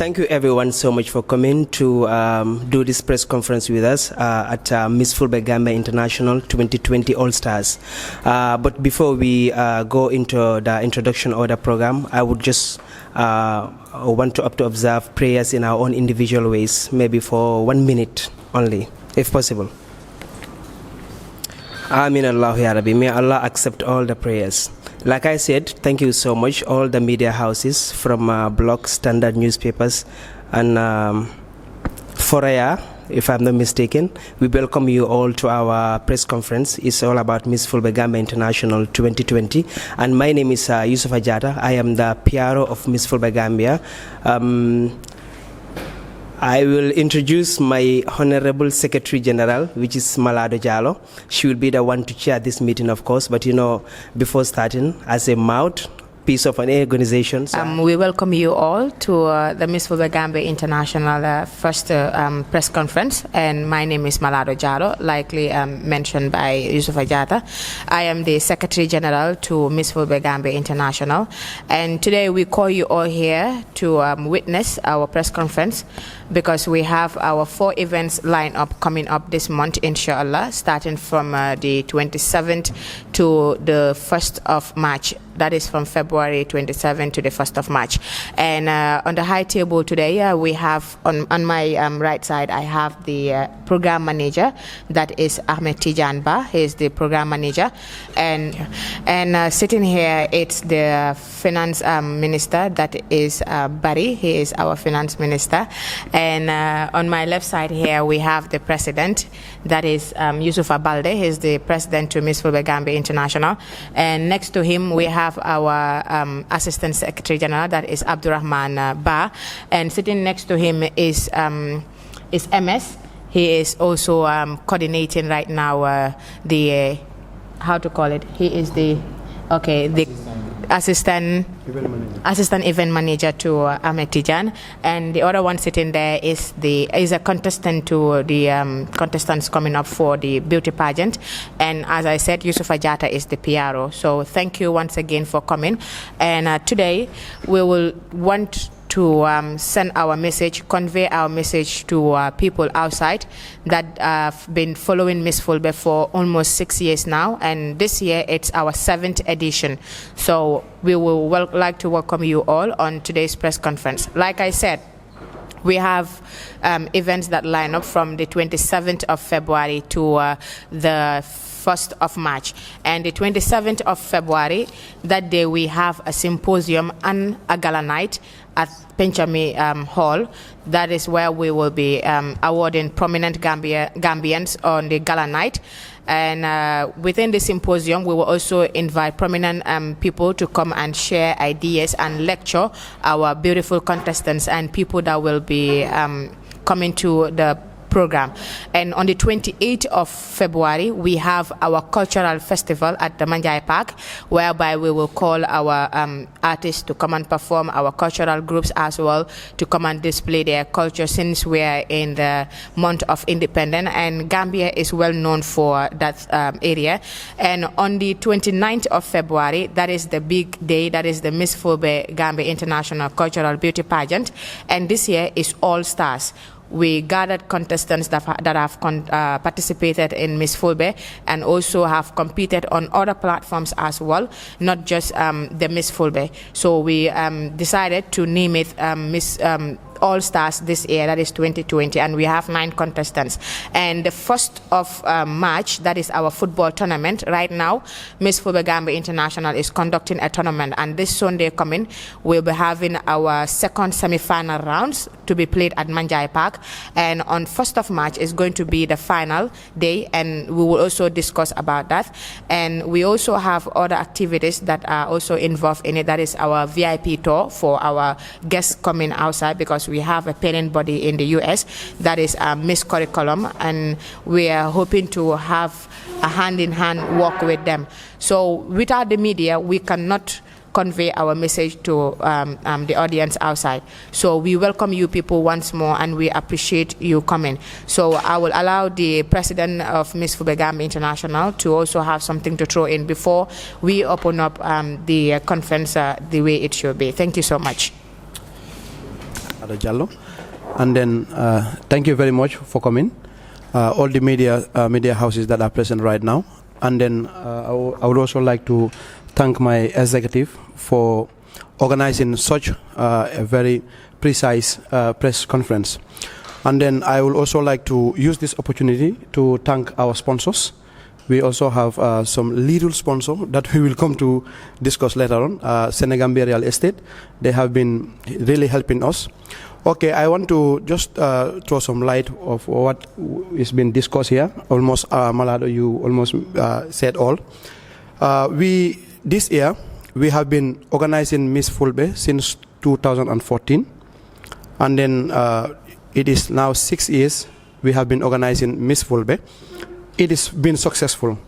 Thank you everyone so much for coming to do this press conference with us at Miss Fulbe Gambia International 2020 All Stars. But before we go into the introduction of the program, I would just want to observe prayers in our own individual ways, maybe for 1 minute only, if possible. Amin Allah Ya Rabbi. May Allah accept all the prayers. Like I said, thank you so much, all the media houses from Block, Standard newspapers, and Foraya, if I'm not mistaken. We welcome you all to our press conference. It's all about Miss Fulbe Gambia International 2020. And my name is Yusuf Ajata. I am the PRO of Miss Fulbe Gambia. I will introduce my Honorable Secretary General, which is Malado Jallo. She will be the one to chair this meeting, of course. But you know, before starting, as a piece of an organization. We welcome you all to the Miss Fulbe Gambia International first press conference. And my name is Malado Jallo, likely mentioned by Yusuf Ajata. I am the Secretary General to Miss Fulbe Gambia International. And today we call you all here to witness our press conference, because we have our 4 events lined up coming up this month, inshallah, starting from the 27th to the 1st of March. That is from February 27th to the 1st of March. And on the high table today, we have on my right side, I have the program manager, that is Ahmed Tijan Ba. He is the program manager. And sitting here, it's the finance minister, that is Barry. He is our finance minister. And on my left side here, we have the president, that is Yusuf Abalde. He is the president to Miss Fulbe Gambia International. And next to him, we have our assistant secretary general, that is Abdurrahman Ba. And sitting next to him is MS. He is also coordinating right now the how to call it. He is the assistant event manager to Ahmed Tijan, and the other one sitting there is a contestant to the contestants coming up for the beauty pageant. And as I said, Yusuf Ajata is the PRO. So thank you once again for coming. And today we will want to send our message, convey our message to people outside that have been following Miss Fulbe for almost 6 years now, and this year it's our 7th edition. So we will like to welcome you all on today's press conference. Like I said, we have events that line up from the 27th of February to the 1st of March. And the 27th of February, that day we have a symposium and a gala night at Penchami Hall. That is where we will be awarding prominent Gambians on the gala night. And within the symposium, we will also invite prominent people to come and share ideas and lecture our beautiful contestants and people that will be coming to the program. And on the 28th of February, we have our cultural festival at the Manjai Park, whereby we will call our artists to come and perform, our cultural groups as well, to come and display their culture, since we are in the month of independence, and Gambia is well known for that area. And on the 29th of February, that is the big day, that is the Miss Fulbe Gambia International Cultural Beauty Pageant, and this year is All Stars. We gathered contestants that have participated in Miss Fulbe and also have competed on other platforms as well, not just the Miss Fulbe. So we decided to name it Miss All Stars this year, that is 2020, and we have 9 contestants. And the 1st of March, that is our football tournament. Right now, Miss Fulbe Gambia International is conducting a tournament, and this Sunday coming, we'll be having our 2nd semi-final rounds to be played at Manjai Park. And on 1st of March is going to be the final day, and we will also discuss about that. And we also have other activities that are also involved in it. That is our VIP tour for our guests coming outside, because we have a parent body in the US that is Miss Curriculum, and we are hoping to have a hand-in-hand walk with them. So without the media, we cannot convey our message to the audience outside. So we welcome you people once more, and we appreciate you coming. So I will allow the president of Miss Fulbe Gambia International to also have something to throw in before we open up the conference the way it should be. Thank you so much. Sada Jallo. And then thank you very much for coming. All the media houses that are present right now. And then I would also like to thank my executive for organizing such a very precise press conference. And then I would also like to use this opportunity to thank our sponsors. We also have some little sponsor that we will come to discuss later on, Senegambia Real Estate. They have been really helping us. Okay, I want to just throw some light of what is being discussed here. Almost, Malado, you almost said all. This year, we have been organizing Miss Fulbe since 2014. And then it is now 6 years we have been organizing Miss Fulbe. It has been successful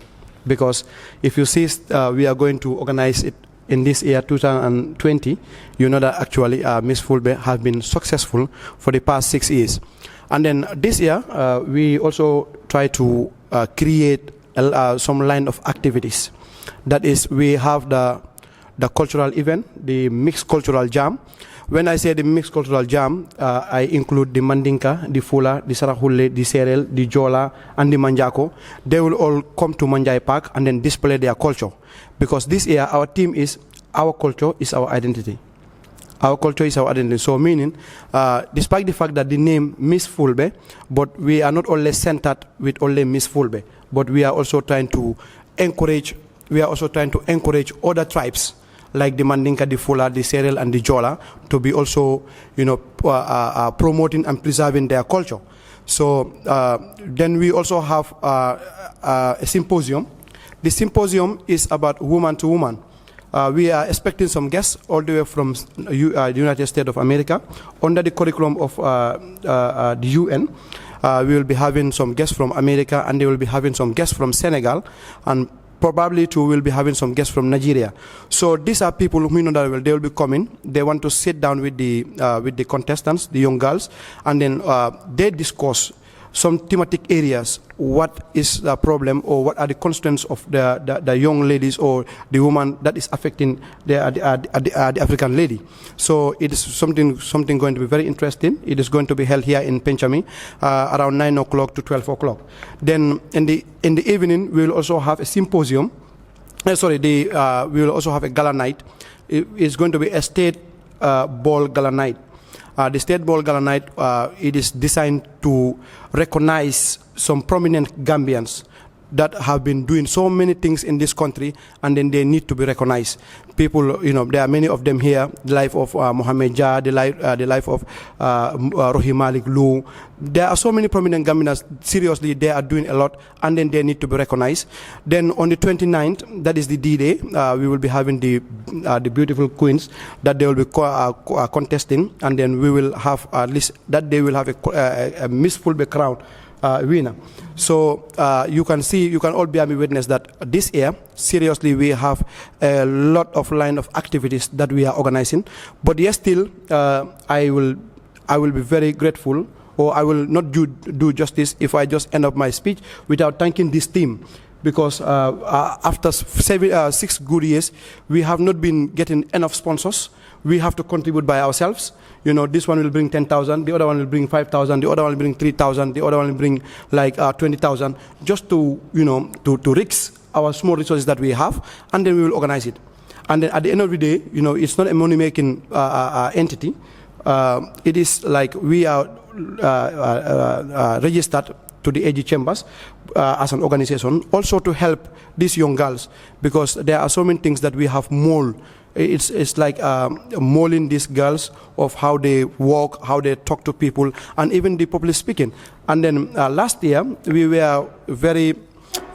because if you see we are going to organize it in this year 2020, you know that actually Miss Fulbe has been successful for the past 6 years. And then this year we also try to create some line of activities. That is, we have the cultural event, the mixed cultural jam. When I say the mixed cultural jam, I include the Mandinka, the Fula, the Sarahule, the Serel, the Jola, and the Manjako. They will all come to Manjai Park and then display their culture. Because this year, our theme is, our culture is our identity. Our culture is our identity. So meaning, despite the fact that the name Miss Fulbe, but we are not only centered with only Miss Fulbe, but we are also trying to encourage, other tribes, like the Mandinka, the Fula, the Serel, and the Jola, to be also, promoting and preserving their culture. So then we also have a symposium. The symposium is about woman to woman. We are expecting some guests all the way from the United States of America. Under the curriculum of the UN, we will be having some guests from America, and they will be having some guests from Senegal, and probably too will be having some guests from Nigeria. So these are people who know that they will be coming. They want to sit down with the contestants, the young girls, and then they discuss some thematic areas. What is the problem, or what are the constraints of the young ladies or the woman that is affecting the African lady? So it is something going to be very interesting. It is going to be held here in Penchami around 9 o'clock to 12 o'clock. Then in the evening we will also have a symposium. We will also have a gala night. It's going to be a state ball gala night. The State Ball Gala Night, it is designed to recognize some prominent Gambians that have been doing so many things in this country, and then they need to be recognized. People, there are many of them here. The life of Mohamed Jah, the life of Rohi Malik Lou. There are so many prominent Gambians. Seriously, they are doing a lot, and then they need to be recognized. Then on the 29th, that is the D-Day, we will be having the beautiful queens that they will be contesting, and then we will have at least that day will have a Miss Fulbe crown winner. So you can all bear me witness that this year, seriously, we have a lot of line of activities that we are organizing. But yes, still, I will be very grateful, or I will not do justice if I just end up my speech without thanking this team. Because after 6 good years, we have not been getting enough sponsors. We have to contribute by ourselves. This one will bring 10,000, the other one will bring 5,000, the other one will bring 3,000, the other one will bring like 20,000, just to risk our small resources that we have, and then we will organize it. And then at the end of the day, it's not a money-making entity. It is like we are registered to the AG chambers as an organization, also to help these young girls, because there are so many things that we have mold. It's like molding these girls of how they walk, how they talk to people, and even the public speaking. And then last year, we were very,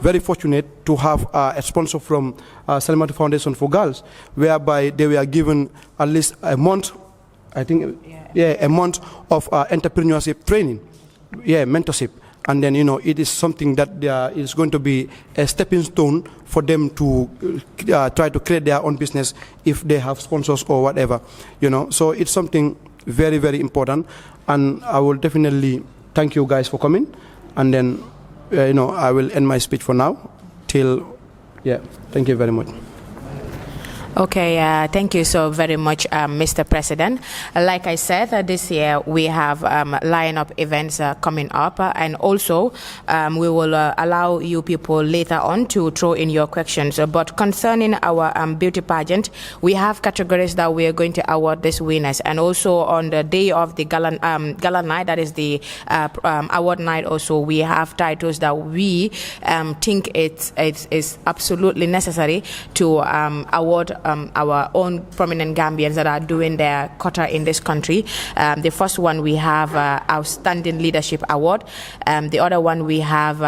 very fortunate to have a sponsor from Salimatu Foundation for Girls, whereby they were given at least a month, I think, a month of entrepreneurship training, mentorship. And then, it is something that is going to be a stepping stone for them to try to create their own business if they have sponsors or whatever, So it's something very, very important. And I will definitely thank you guys for coming. And then, I will end my speech for now thank you very much. Okay, thank you so very much, Mr. President. Like I said, this year we have line-up events coming up, and also we will allow you people later on to throw in your questions. But concerning our beauty pageant, we have categories that we are going to award these winners, and also on the day of the gala night, that is the award night, also we have titles that we think it's absolutely necessary to award our own prominent Gambians that are doing their quota in this country. The first one we have Outstanding Leadership Award. The other one we have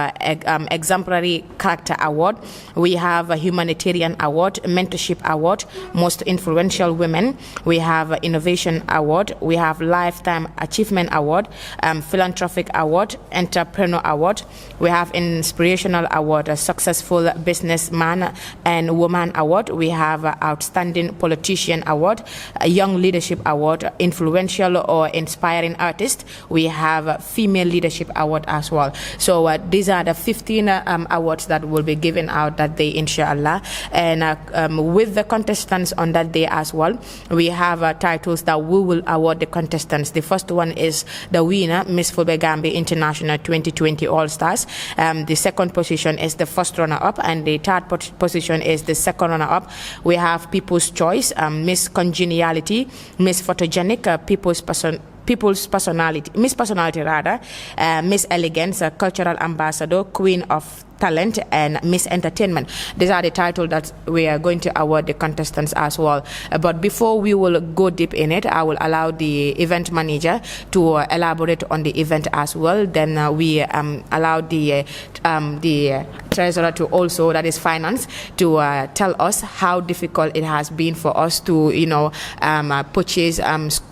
Exemplary Character Award. We have a Humanitarian Award, Mentorship Award, Most Influential Women. We have Innovation Award. We have Lifetime Achievement Award, Philanthropic Award, Entrepreneur Award. We have Inspirational Award, a Successful Businessman and Woman Award. We have Outstanding Politician Award, a Young Leadership Award, Influential or Inspiring Artist. We have Female Leadership Award as well. So these are the 15 awards that will be given out that day, inshallah. And with the contestants on that day as well, we have titles that we will award the contestants. The first one is the winner, Miss Fulbe Gambia International 2020 All-Stars. The second position is the first runner-up, and the third position is the second runner-up. We have People's Choice, Miss Congeniality, Miss Photogenic, People's Personality, Miss Personality rather, Miss Elegance, Cultural Ambassador, Queen of Talent, and Miss Entertainment. These are the titles that we are going to award the contestants as well. But before we will go deep in it, I will allow the event manager to elaborate on the event as well. Then we allow the treasurer to also, that is finance, to tell us how difficult it has been for us to, purchase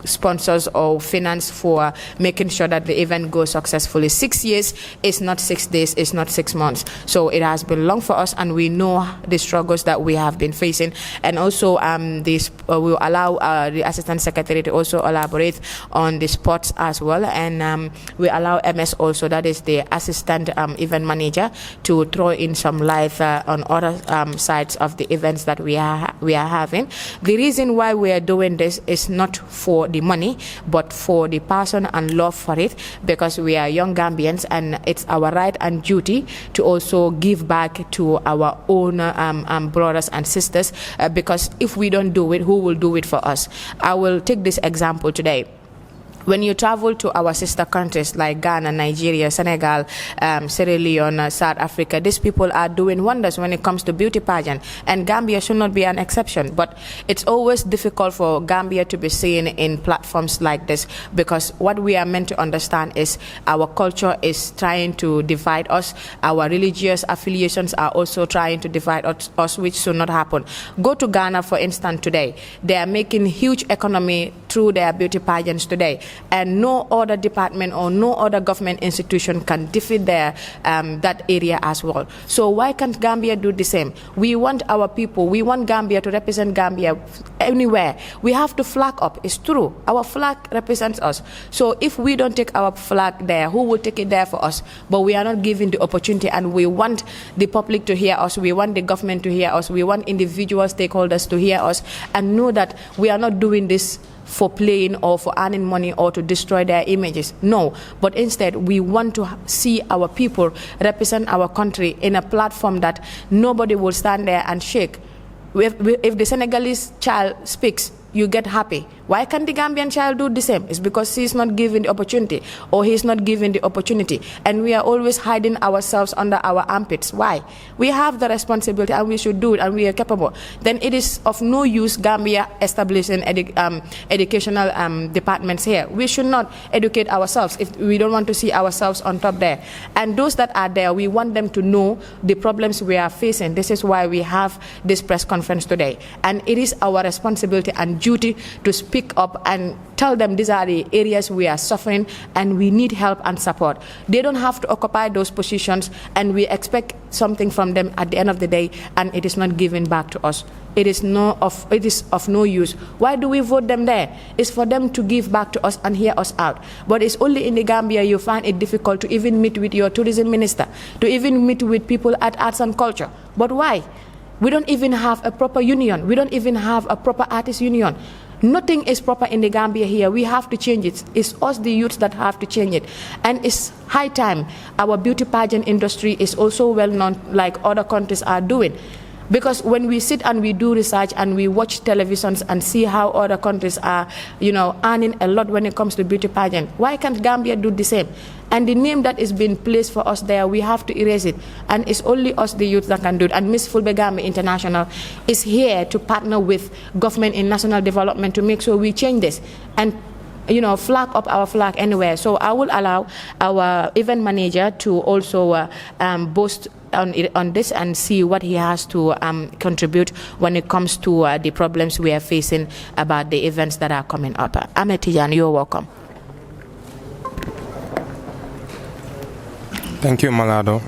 sponsors or finance for making sure that the event goes successfully. 6 years is not 6 days, it's not 6 months. So it has been long for us, and we know the struggles that we have been facing. And also this will allow the Assistant Secretary to also elaborate on the sports as well. And we allow MS also, that is the Assistant Event Manager, to throw in some light on other sides of the events that we are having. The reason why we are doing this is not for the money, but for the passion and love for it, because we are young Gambians, and it's our right and duty to also give back to our own brothers and sisters, because if we don't do it, who will do it for us? I will take this example today. When you travel to our sister countries like Ghana, Nigeria, Senegal, Sierra Leone, South Africa, these people are doing wonders when it comes to beauty pageant, and Gambia should not be an exception. But it's always difficult for Gambia to be seen in platforms like this, because what we are meant to understand is our culture is trying to divide us. Our religious affiliations are also trying to divide us, which should not happen. Go to Ghana, for instance, today. They are making huge economy through their beauty pageants today. And no other department or no other government institution can defeat their that area as well. So why can't Gambia do the same? We want our people, we want Gambia to represent Gambia anywhere. We have to flag up. It's true. Our flag represents us. So if we don't take our flag there, who will take it there for us? But we are not given the opportunity, and we want the public to hear us. We want the government to hear us. We want individual stakeholders to hear us and know that we are not doing this for playing or for earning money or to destroy their images. No, but instead we want to see our people represent our country in a platform that nobody will stand there and shake. If the Senegalese child speaks, you get happy. Why can't the Gambian child do the same? It's because he's not given the opportunity, or he's not given the opportunity. And we are always hiding ourselves under our armpits. Why? We have the responsibility, and we should do it, and we are capable. Then it is of no use Gambia establishing educational departments here. We should not educate ourselves if we don't want to see ourselves on top there. And those that are there, we want them to know the problems we are facing. This is why we have this press conference today. And it is our responsibility and duty to speak up and tell them these are the areas we are suffering and we need help and support. They don't have to occupy those positions, and we expect something from them at the end of the day, and it is not given back to us. It is of no use. Why do we vote them there? It's for them to give back to us and hear us out. But it's only in the Gambia you find it difficult to even meet with your tourism minister, to even meet with people at arts and culture. But why? We don't even have a proper union. We don't even have a proper artist union. Nothing is proper in the Gambia here. We have to change it. It's us, the youths, that have to change it. And it's high time. Our beauty pageant industry is also well known, like other countries are doing. Because when we sit and we do research and we watch televisions and see how other countries are, earning a lot when it comes to beauty pageant, why can't Gambia do the same? And the name that is being placed for us there, we have to erase it. And it's only us, the youth, that can do it. And Miss Fulbe Gambia International is here to partner with government in national development to make sure we change this. And flag up our flag anywhere. So I will allow our event manager to also boast on this and see what he has to contribute when it comes to the problems we are facing about the events that are coming up. Ahmed Tijan, you're welcome. Thank you, Malado.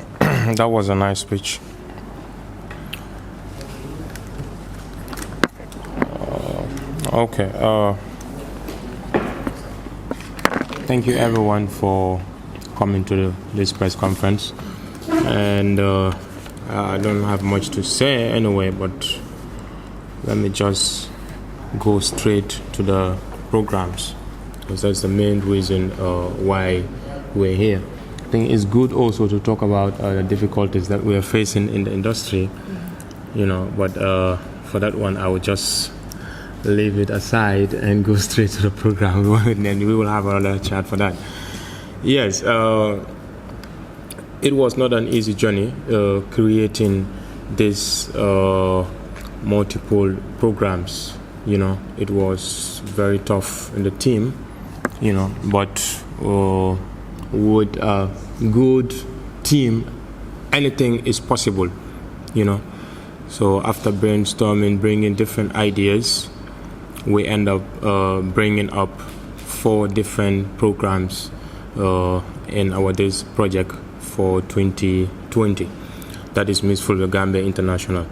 That was a nice speech. Thank you everyone for coming to this press conference. And I don't have much to say anyway, but let me just go straight to the programs, because that's the main reason why we're here. I think it's good also to talk about the difficulties that we are facing in the industry, but for that one I would just leave it aside and go straight to the program, and then we will have another chat for that. Yes, it was not an easy journey creating this multiple programs. It was very tough in the team, but with a good team, anything is possible, So after brainstorming, bringing different ideas, we end up bringing up 4 different programs in our this project for 2020. That is Miss Fulbe Gambia International.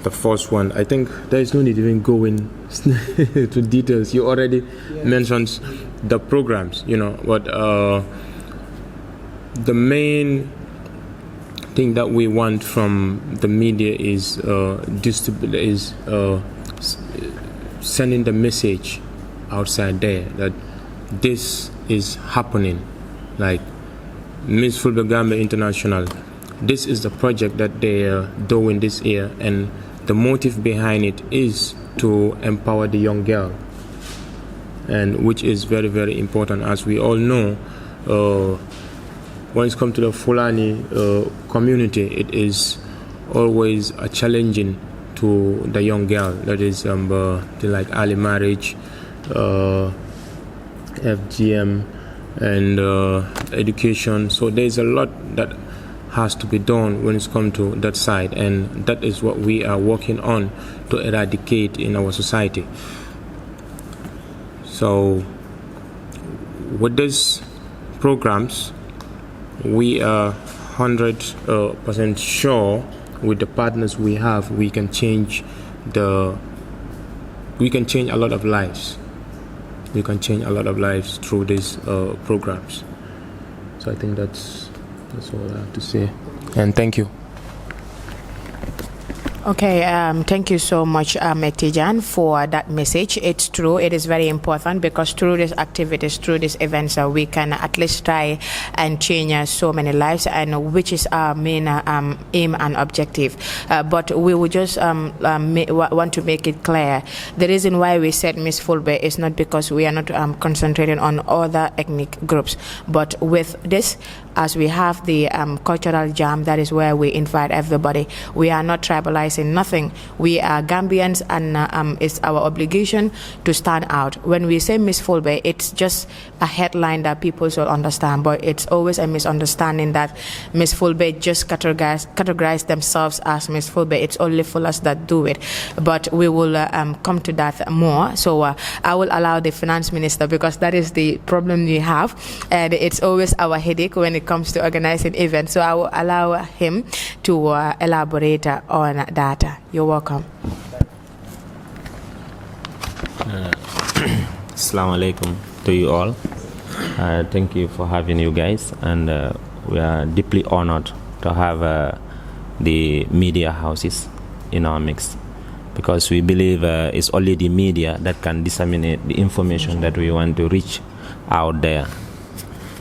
The first one, I think there is no need even going to details. You already mentioned the programs, but the main thing that we want from the media is sending the message outside there that this is happening. Like Miss Fulbe Gambia International, this is the project that they are doing this year, and the motive behind it is to empower the young girl, and which is very, very important. As we all know, when it comes to the Fulani community, it is always a challenging to the young girl. That is like early marriage, FGM, and education. So there's a lot that has to be done when it's come to that side, and that is what we are working on to eradicate in our society. So with these programs, we are 100% sure with the partners we have, we can change a lot of lives. We can change a lot of lives through these programs. So I think that's all I have to say. And thank you. Okay, thank you so much, Tijan, for that message. It's true, it is very important, because through these activities, through these events, we can at least try and change so many lives, and which is our main aim and objective. But we would just want to make it clear. The reason why we said Miss Fulbe is not because we are not concentrating on other ethnic groups, but with this, as we have the cultural jam, that is where we invite everybody. We are not tribalizing nothing. We are Gambians, and it's our obligation to stand out. When we say Miss Fulbe, it's just a headline that people should understand, but it's always a misunderstanding that Miss Fulbe just categorize themselves as Miss Fulbe. It's only Fullers that do it, but we will come to that more. So I will allow the finance minister, because that is the problem we have, and it's always our headache when it comes to organizing events. So I will allow him to elaborate on that. You're welcome. Assalamu alaikum to you all. Thank you for having you guys, and we are deeply honored to have the media houses in our mix, because we believe it's only the media that can disseminate the information that we want to reach out there.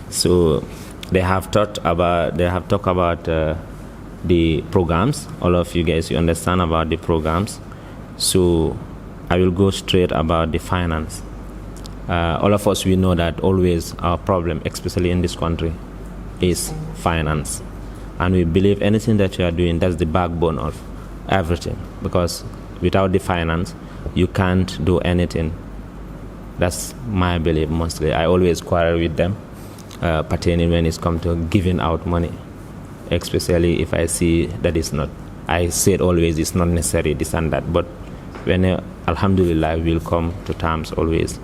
So they have talked about the programs. All of you guys, you understand about the programs. So I will go straight about the finance. All of us, we know that always our problem, especially in this country, is finance. And we believe anything that you are doing, that's the backbone of everything. Because without the finance, you can't do anything. That's my belief mostly. I always quarrel with them, pertaining when it's come to giving out money, especially if I see that it's not. I said always it's not necessary, this and that. But when, alhamdulillah, we'll come to terms always.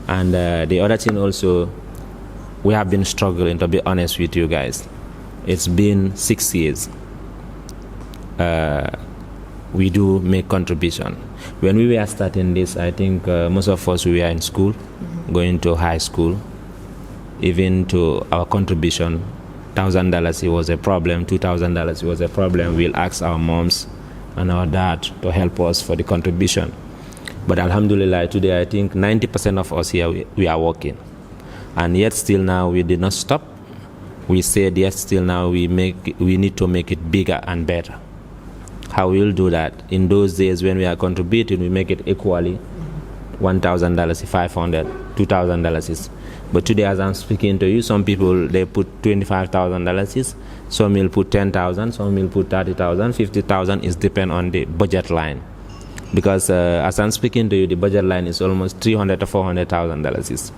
And the other thing also, we have been struggling, to be honest with you guys. It's been 6 years. We do make contribution. When we were starting this, I think most of us, we were in school, going to high school. Even to our contribution, $1,000 was a problem, $2,000 was a problem. We'll ask our moms and our dad to help us for the contribution. But alhamdulillah, today I think 90% of us here, we are working. And yet still now we did not stop. We said yet still now we need to make it bigger and better. How we'll do that? In those days when we are contributing, we make it equally. $1,000, $500, $2,000. But today, as I'm speaking to you, some people, they put $25,000. Some will put $10,000. Some will put $30,000, $50,000. It depends on the budget line. Because as I'm speaking to you, the budget line is almost $300,000 to $400,000.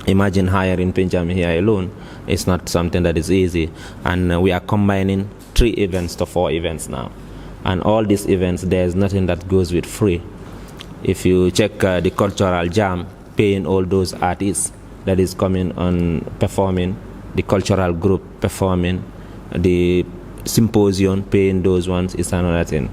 Imagine hiring Benjamin here alone. It's not something that is easy. And we are combining 3 events to 4 events now. And all these events, there's nothing that goes with free. If you check the cultural jam, paying all those artists that is coming on performing, the cultural group performing, the symposium, paying those ones is another thing.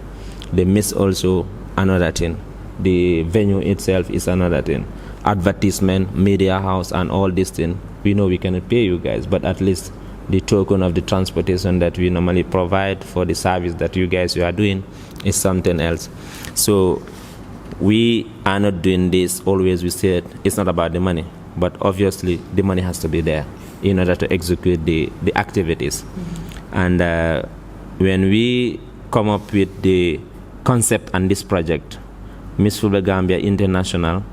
The miss also another thing. The venue itself is another thing. Advertisement, media house, and all these things. We know we cannot pay you guys, but at least the token of the transportation that we normally provide for the service that you guys are doing is something else. So we are not doing this always. We said it's not about the money, but obviously the money has to be there in order to execute the activities. And when we come up with the concept and this project, Miss Fulbe Gambia International,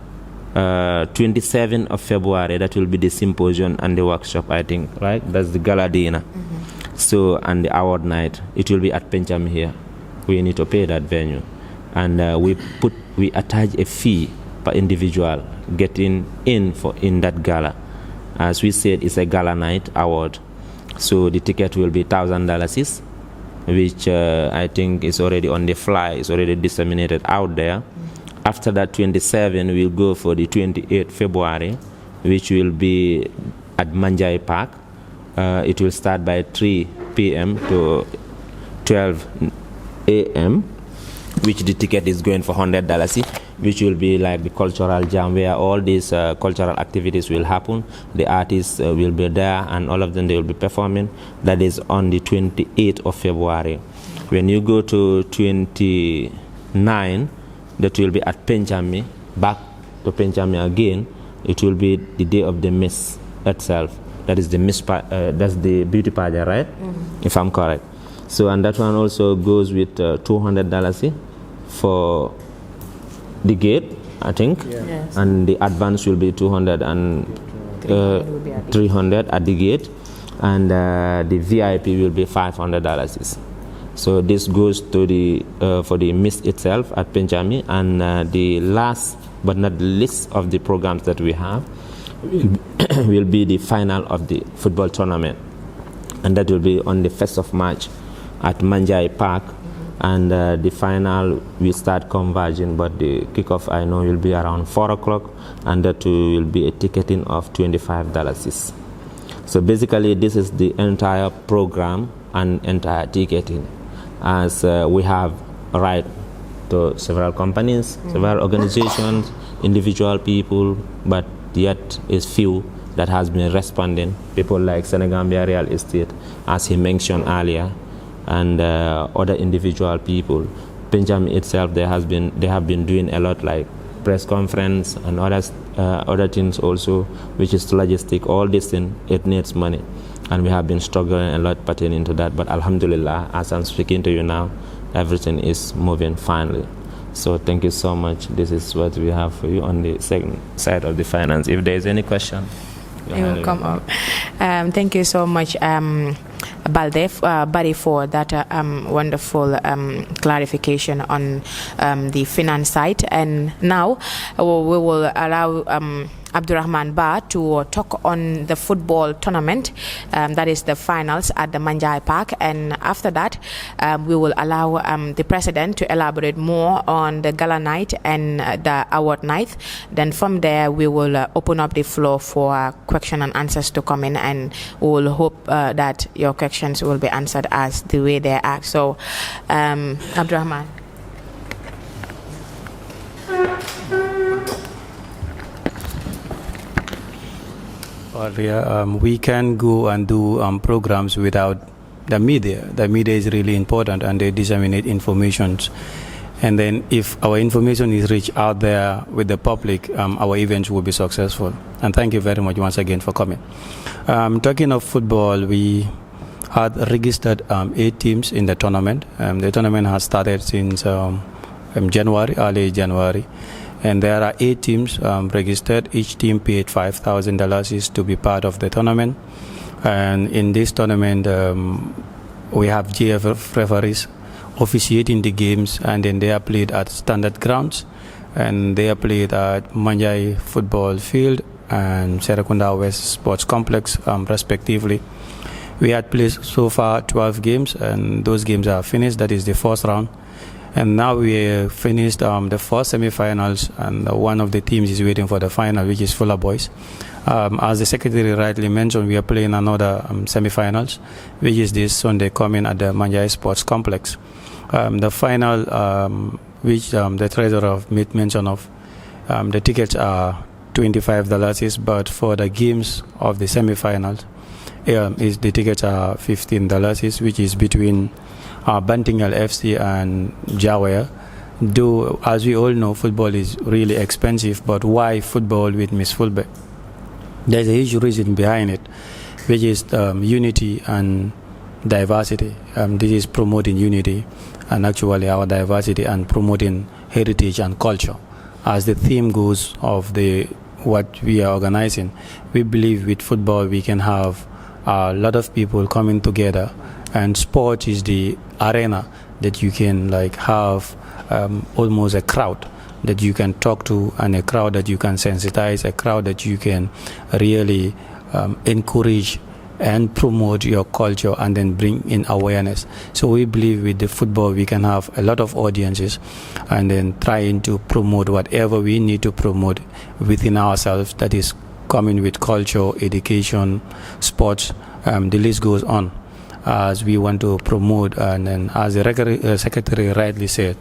27th of February, that will be the symposium and the workshop, I think, right? That's the gala dinner. So, and the award night, it will be at Pencham here. We need to pay that venue. And we attach a fee per individual getting in that gala. As we said, it's a gala night award. So the ticket will be $1,000, which I think is already on the fly, is already disseminated out there. After that, 27, we'll go for the 28th February, which will be at Manjai Park. It will start by 3 p.m. to 12 a.m., which the ticket is going for $100, which will be like the cultural jam where all these cultural activities will happen. The artists will be there, and all of them, they will be performing. That is on the 28th of February. When you go to 29, that will be at Penchami, back to Penchami again. It will be the day of the Miss itself. That is the Miss, that's the beauty pageant, right? If I'm correct. So, and that one also goes with $200 for the gate, I think. Yes. And the advance will be $200 and $300 at the gate. And the VIP will be $500. So this goes to the for the Miss itself at Penchami, and the last but not least of the programs that we have will be the final of the football tournament, and that will be on the 1st of March at Manjai Park, and the final will start converging, but the kickoff I know will be around 4 o'clock, and that will be a ticketing of $25. So basically this is the entire program and entire ticketing, as we have a right to several companies, several organizations, individual people, but yet is few that has been responding. People like Senegambia Real Estate, as he mentioned earlier, and other individual people. Benjamin itself, they have been doing a lot, like press conference and other things also, which is logistic. All this thing, it needs money, and we have been struggling a lot pertaining to that. But Alhamdulillah, as I'm speaking to you now, everything is moving finally. So thank you so much. This is what we have for you on the second side of the finance. If there is any question, it will come up. Thank you so much, Barry, for that wonderful clarification on the finance side. And now we will allow Abdurrahman Ba to talk on the football tournament, that is the finals at the Manjai Park, and after that we will allow the president to elaborate more on the gala night and the award night. Then from there we will open up the floor for question and answers to come in, and we will hope that your questions will be answered as the way they are. So Abdurrahman. We can go and do programs without the media. The media is really important, and they disseminate information. And then if our information is reached out there with the public, our events will be successful. And thank you very much once again for coming. Talking of football, we had registered 8 teams in the tournament. The tournament has started since January, early January. And there are 8 teams registered. Each team paid $5,000 to be part of the tournament. And in this tournament, we have GFF referees officiating the games, and then they are played at standard grounds, and they are played at Manjai Football Field and Serakunda West Sports Complex, respectively. We had played so far 12 games, and those games are finished. That is the first round. And now we finished the first semi-finals, and one of the teams is waiting for the final, which is Fulbe Boys. As the secretary rightly mentioned, we are playing another semi-finals, which is this Sunday coming at the Manjai Sports Complex. The final, which the treasurer made mention of, the tickets are $25, but for the games of the semi-finals, the tickets are $15, which is between Bantingal FC and Jawaya. Though, as we all know, football is really expensive, but why football with Miss Fulbe? There's a huge reason behind it, which is unity and diversity. This is promoting unity and actually our diversity, and promoting heritage and culture. As the theme goes of what we are organizing, we believe with football we can have a lot of people coming together, and sport is the arena that you can have almost a crowd that you can talk to, and a crowd that you can sensitize, a crowd that you can really encourage and promote your culture, and then bring in awareness. So we believe with the football we can have a lot of audiences, and then trying to promote whatever we need to promote within ourselves, that is coming with culture, education, sports, the list goes on, as we want to promote. And then, as the secretary rightly said,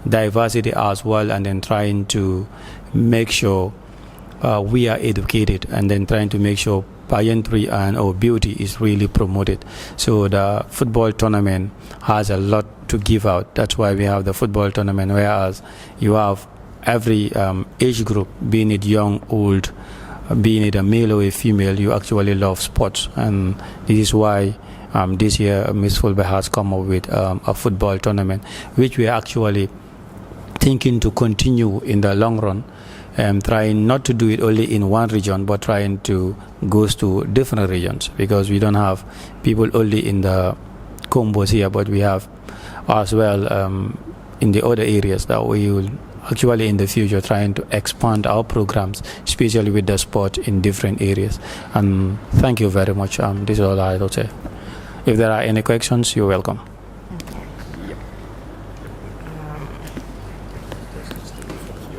diversity as well, and then trying to make sure we are educated, and then trying to make sure pageantry and beauty is really promoted. So the football tournament has a lot to give out. That's why we have the football tournament, whereas you have every age group, being it young, old, being it a male or a female, you actually love sports. And this is why this year Miss Fulbe has come up with a football tournament, which we are actually thinking to continue in the long run, trying not to do it only in one region, but trying to go to different regions, because we don't have people only in the combos here, but we have as well in the other areas that we will actually in the future trying to expand our programs, especially with the sport in different areas. And thank you very much. This is all I will say. If there are any questions, you're welcome.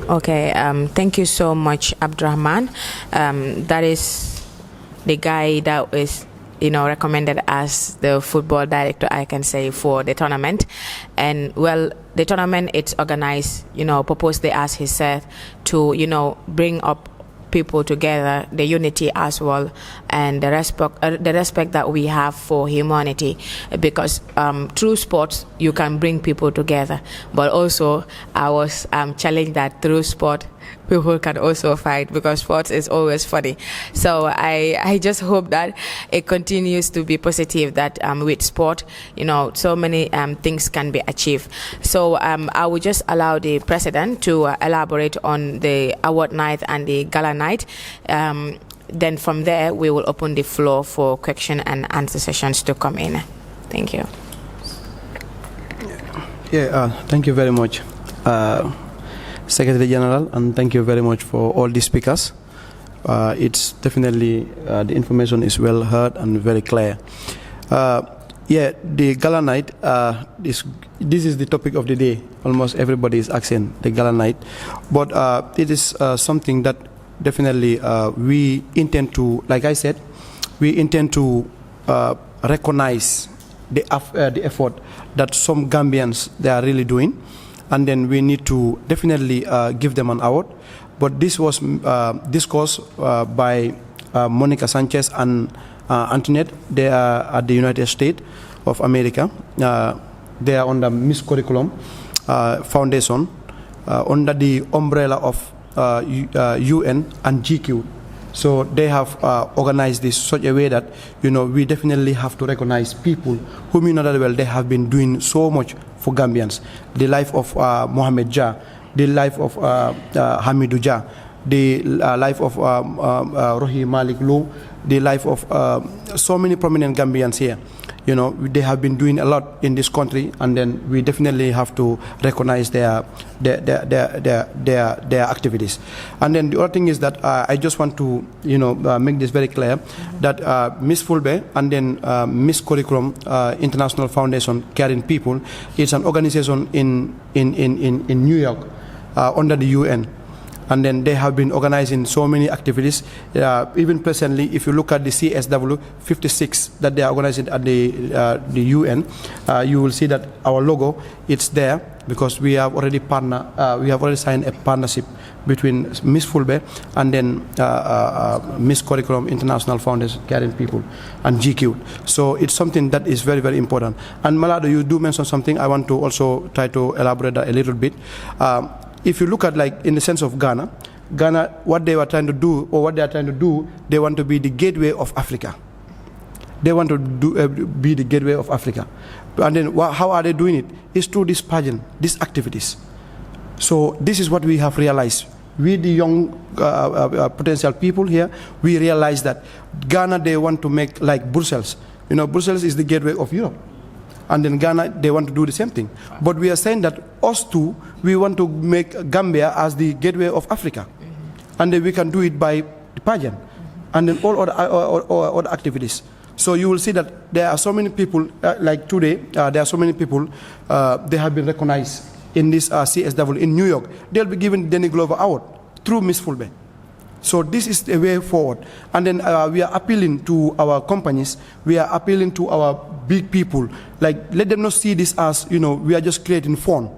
Okay, thank you so much, Abdurrahman. That is the guy that is, recommended as the football director, I can say, for the tournament. And well, the tournament, it's organized, purposely, as he said, to, bring up people together, the unity as well, and the respect that we have for humanity. Because through sports, you can bring people together. But also, I was challenged that through sport, people can also fight, because sports is always funny. So I just hope that it continues to be positive, that with sport, so many things can be achieved. So I will just allow the president to elaborate on the award night and the gala night. Then from there, we will open the floor for question and answer sessions to come in. Thank you. Thank you very much, Secretary General, and thank you very much for all the speakers. It's definitely, the information is well heard and very clear. The gala night, this is the topic of the day. Almost everybody is asking the gala night. But it is something that definitely we intend to, like I said, we intend to recognize the effort that some Gambians, they are really doing. And then we need to definitely give them an award. But this was discussed by Monica Sanchez and Antoinette. They are at the United States of America. They are on the Miss Curriculum Foundation under the umbrella of UN and GQ. So they have organized this such a way that, we definitely have to recognize people whom they have been doing so much for Gambians. The life of Mohamed Jah, the life of Hamidou Jah, the life of Rohi Malik Low, the life of so many prominent Gambians here. They have been doing a lot in this country, and then we definitely have to recognize their activities. And then the other thing is that I just want to, make this very clear that Miss Fulbe and then Miss Curriculum International Foundation Caring People is an organization in New York under the UN. And then they have been organizing so many activities. Even presently, if you look at the CSW 56 that they are organizing at the UN, you will see that our logo, it's there, because we have already signed a partnership between Miss Fulbe and then Miss Curriculum International Foundation Caring People and GQ. So it's something that is very, very important. And Malado, you do mention something. I want to also try to elaborate that a little bit. If you look at, like, in the sense of Ghana, what they were trying to do, or what they are trying to do, they want to be the gateway of Africa. They want to be the gateway of Africa. And then how are they doing it? It's through this pageant, these activities. So this is what we have realized. We, the young potential people here, we realize that Ghana, they want to make like Brussels. Brussels is the gateway of Europe. And then Ghana, they want to do the same thing. But we are saying that us too, we want to make Gambia as the gateway of Africa. And then we can do it by the pageant. And then all other activities. So you will see that there are so many people, like today, there are so many people, they have been recognized in this CSW in New York. They'll be given the Danny Glover Award through Miss Fulbe. So this is the way forward. And then we are appealing to our companies, we are appealing to our big people, like, let them not see this as, we are just creating fun.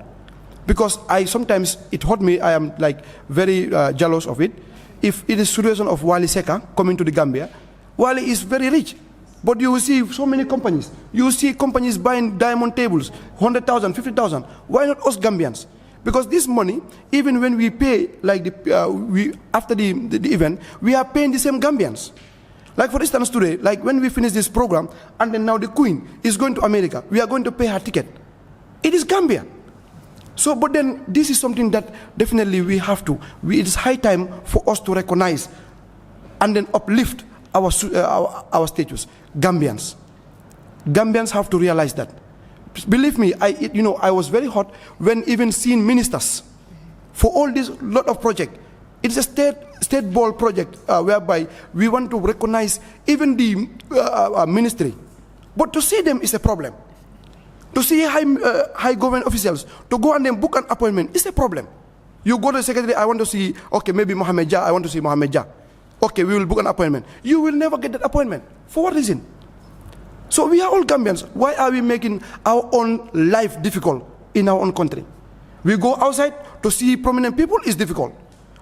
Because sometimes it hurt me, I am like very jealous of it. If it is situation of Wali Seka coming to the Gambia, Wali is very rich. But you will see so many companies. You will see companies buying diamond tables, 100,000, 50,000. Why not us Gambians? Because this money, even when we pay, like after the event, we are paying the same Gambians. Like for instance today, like when we finish this program, and then now the Queen is going to America, we are going to pay her ticket. It is Gambia. So, but then this is something that definitely we have to. It is high time for us to recognize and then uplift our status. Gambians. Gambians have to realize that. Believe me, I was very hot when even seeing ministers for all this lot of project. It's a state ball project whereby we want to recognize even the ministry, but to see them is a problem. To see high government officials to go and then book an appointment is a problem. You go to the secretary, I want to see, okay, maybe Mohamed Jah, I want to see Mohamed Jah. Okay, we will book an appointment. You will never get that appointment. For what reason? So we are all Gambians. Why are we making our own life difficult in our own country? We go outside to see prominent people is difficult.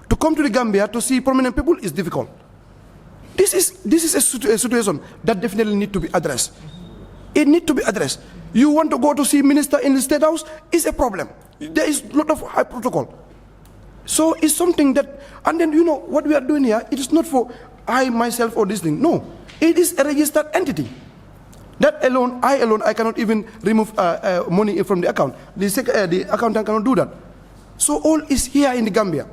To To come to the Gambia to see prominent people is difficult. This is a situation that definitely need to be addressed. It need to be addressed. You want to go to see minister in the State House, is a problem. There is a lot of high protocol. So it's something that, and then what we are doing here, it is not for I myself or this thing. No, it is a registered entity. That alone, I cannot even remove money from the account. The accountant cannot do that. So all is here in the Gambia.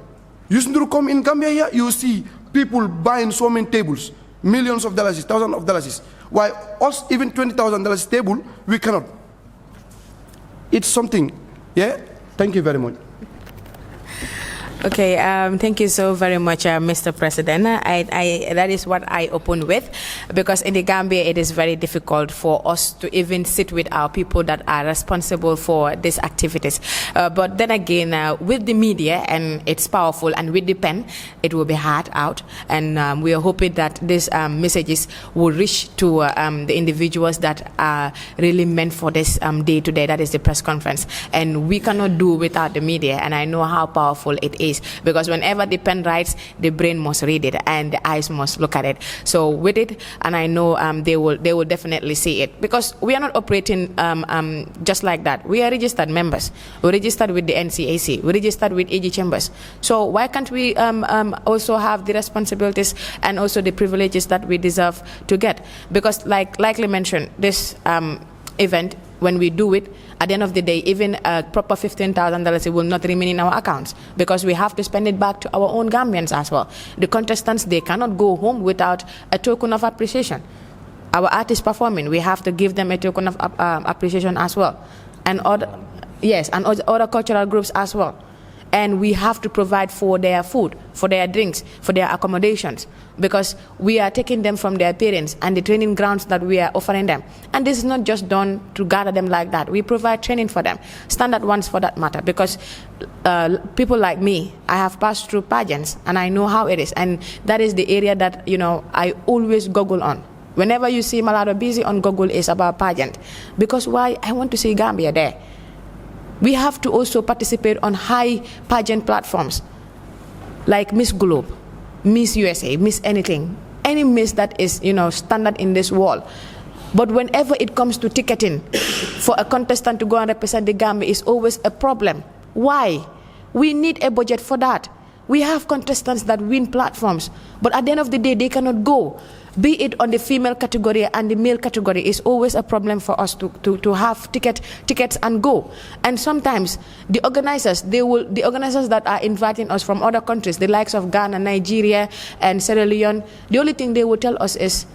You used to come in Gambia here, you see people buying so many tables, millions of dollars, thousands of dollars. While us, even $20,000 table, we cannot. It's something. Yeah. Thank you very much. Okay, thank you so very much, Mr. President. That is what I opened with, because in the Gambia it is very difficult for us to even sit with our people that are responsible for these activities. But then again, with the media, and it's powerful, and with the pen, it will be hard out. And we are hoping that these messages will reach to the individuals that are really meant for this day-to-day, that is the press conference. And we cannot do without the media, and I know how powerful it is. Because whenever the pen writes, the brain must read it and the eyes must look at it. So with it, and I know they will definitely see it, because we are not operating just like that. We are registered members. We're registered with the NCAC. We're registered with AG Chambers. So why can't we also have the responsibilities and also the privileges that we deserve to get? Because likely mentioned, this event, when we do it, at the end of the day, even a proper $15,000, it will not remain in our accounts, because we have to spend it back to our own Gambians as well. The contestants, they cannot go home without a token of appreciation. Our artists performing, we have to give them a token of appreciation as well. And other cultural groups as well. And we have to provide for their food, for their drinks, for their accommodations, because we are taking them from their parents and the training grounds that we are offering them. And this is not just done to gather them like that. We provide training for them, standard ones for that matter, because people like me, I have passed through pageants and I know how it is. And that is the area that, I always Google on. Whenever you see Malado busy on Google, is about pageant. Because why? I want to see Gambia there. We have to also participate on high pageant platforms like Miss Globe, Miss USA, Miss anything, any Miss that is, standard in this world. But whenever it comes to ticketing for a contestant to go and represent the Gambia, is always a problem. Why? We need a budget for that. We have contestants that win platforms, but at the end of the day, they cannot go. Be it on the female category and the male category, is always a problem for us to have tickets and go. And sometimes the organizers that are inviting us from other countries, the likes of Ghana, Nigeria, and Sierra Leone, the only thing they will tell us is,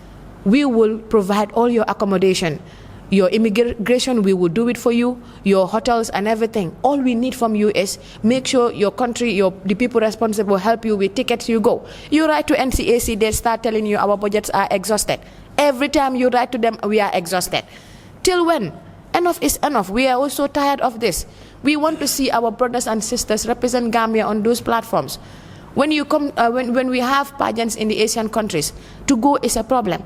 we will provide all your accommodation. Your immigration, we will do it for you, your hotels and everything. All we need from you is make sure your country, the people responsible help you with tickets, you go. You write to NCAC, they start telling you our budgets are exhausted. Every time you write to them, we are exhausted. Till when? Enough is enough. We are also tired of this. We want to see our brothers and sisters represent Gambia on those platforms. When you come, when we have pageants in the Asian countries, to go is a problem.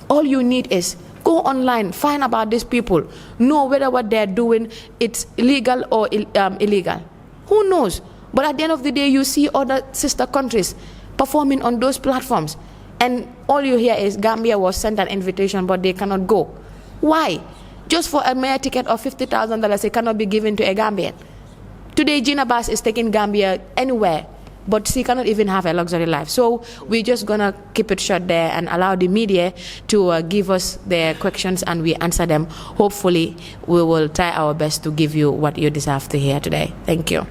All you need is go online, find about these people, know whether what they're doing it's legal or illegal. Who knows? But at the end of the day, you see other sister countries performing on those platforms, and all you hear is Gambia was sent an invitation, but they cannot go. Why? Just for a mere ticket of $50,000, it cannot be given to a Gambian. Today, Gina Bass is taking Gambia anywhere, but she cannot even have a luxury life. So we're just gonna keep it short there and allow the media to give us their questions and we answer them. Hopefully, we will try our best to give you what you deserve to hear today. Thank you.